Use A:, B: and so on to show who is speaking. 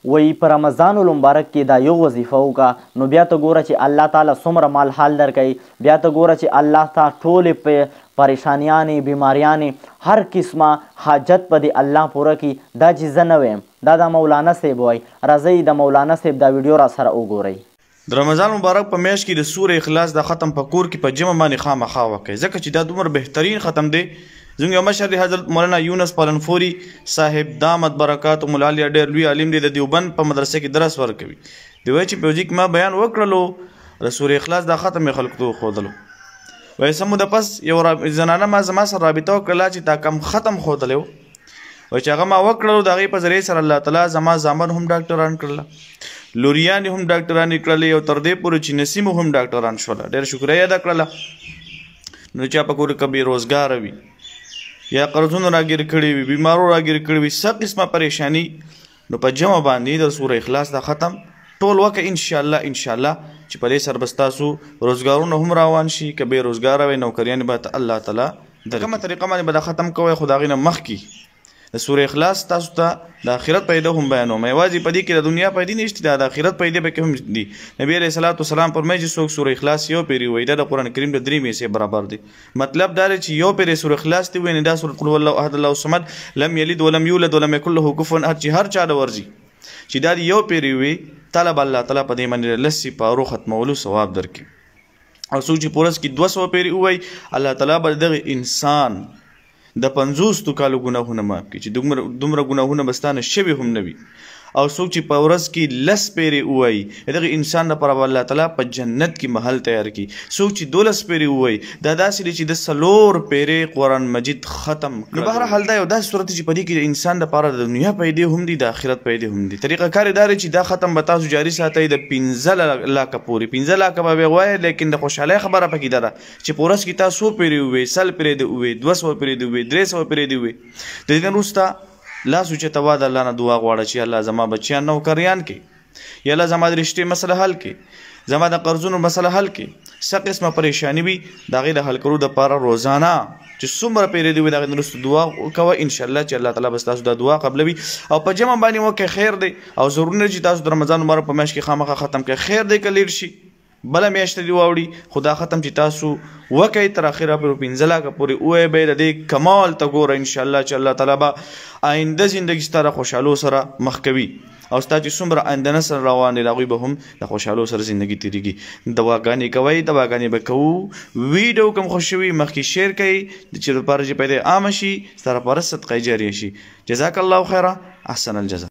A: وایي په رمضان المبارک کې دا یو وظیفه وکړه نو بیا ته ګوره چې الله تعالی څومره مال حال درکوي. بیا ته ګوره چې الله تا ټولې پریشانیانې بیماریانې هر قسمه حاجت په دې الله پوره کړي. دا چې زه نه ویم دا د مولانا صاحب وایي. راځئ د مولانا صاحب دا ویډیو را سره وګورئ.
B: د رمضان مبارک په میاشت کې د سورې اخلاص د ختم په کور کې په جمع باندې خامخا وکړئ ځکه چې دا دومره بهترین ختم دی. زموږ یو مشر دی حضرت مولانا یونس پالنفوري صاحب دامت برکات ملالیه ډېر لوی عالم دی د دیوبند په مدرسه کې درس ورکوي. دی وایي چې په وجې کې ما بیان وکړلو د سورې اخلاص دا ختم یې خلکو ته وښودلو. وایي څه موده پس یو زنانه ما زما سره رابطه وکړله چې دا کم ختم ښودلی و. وایي چې هغه ما وکړلو د هغې په ذریعې سره الله تعالی زما زامن هم ډاکټران کړله، لوریانې هم ډاکټرانې کړلې او تر دې پورې چې نسیمو هم ډاکټران شوله. ډېر شکریه ادا کړله. نو چا په کور کې بې روزګاره وي یا قرضونه راګیر کړي وي، بیمارو راګیر کړي وي، څه قسمه پریشاني، نو په جمع باندې د سوره اخلاص دا ختم ټول وکړه انشاءالله چې په دې سره به ستاسو روزګارونه هم روان شي. که بې روزګاره وئ نوکریانې به الله تعالی درکړي. کومه طریقه باندې به دا ختم کوئ خو د هغې نه مخکې د سوره اخلاص تاسو ته د آخرت پیدا هم بیانوم. یوازې په دې کې د دنیا پیدې نشته، دا د آخرت پیدې پکې هم دي. نبي علیه الصلاة والسلام فرمایي چې څوک سوره اخلاص یو پیرې ووایي دا د قرآن کریم د 3 میسې برابر دی. مطلب دا دی چې یو پیرې سوره اخلاص دې ووایي نو دا سوره قل هو الله احد الله الصمد لم یلد ولم یولد ولم یکن له کفوا احد چې هر چا له ورځي چې دا یو پیرې وي طلب الله تعالی په دې باندې لسې پارو ختمولو ثواب درکړي. او څوک چې پورس کې 200 پیرې ووایي الله تعالی به دغه انسان د 50 کالو ګناهونه معاف کړي چې دومره ګناهونه به ستا نه شوي هم نه وي. او څوک چې په ورځ کې 10 پیرې ووایي دغه انسان لپاره به الله تعالی په جنت کې محل تیار کړي. څوک چې 12 پیرې ووایي دا داسې دی چې د 4 پیرې قرآن مجید ختم کړي. نو بهرحال دا یو داسې صورت چې په دې کې د انسان لپاره د دنیا پیدې هم دي د آخرت پیدې هم دي. طریقه کار یې دا دی چې دا ختم به تاسو جاري ساتئ د 15 لاکه پورې. 15 لاکه به یې ووایي لیکن د خوشحالۍ خبره پکې ده چې په ورځ کې تا 100 پیرې ووایي، 100 پیرې دې ووایي، 200 پیرې دې ووایي، 300 پیرې دې ووایي. د دې نه وروسته لاس اوچته وه د الله نه دعا غواړه چې الله زما بچیان نوکریان کړي، یا الله زما د رشتې مسله حل کړي، زما د قرضونو مسله حل کړي. څه قسمه پریشاني وي د هغې د حل کولو دپاره روزانه چې څومره پیرې دي وي د هغې نه وروسته دعا کوه انشاءالله چې الله تعالی به ستاسو دا دعا قبلوي. او په جمع باندې وکړئ خیر دی. او ضروري نه چې تاسو د رمضان مبارک په میاشت کې خامخا ختم کړئ. خیر دی که لیر شي بله میاشت دې واوړي خو دا ختم چې تاسو وکئ تر اخره پورې 15 لاکه پورې ووایئ به یې د دې کمال ته ګوره انشاءالله چې الله تعالی به آینده زندګي ستا د خوشحالو سره مخ کوي او ستا چې څومره آینده نسل روان دی د هغوی به هم د خوشحالو سره زندګي تېرېږي. دعاګانې کوئ، دعاګانې به کوو. ویډیو کوم خوښوي مخکې شیر کوئ چې لپاره چې پیدا عامه شي ستا لپاره صدقه جاریه شي. جزاک الله خیره، احسن الجزا.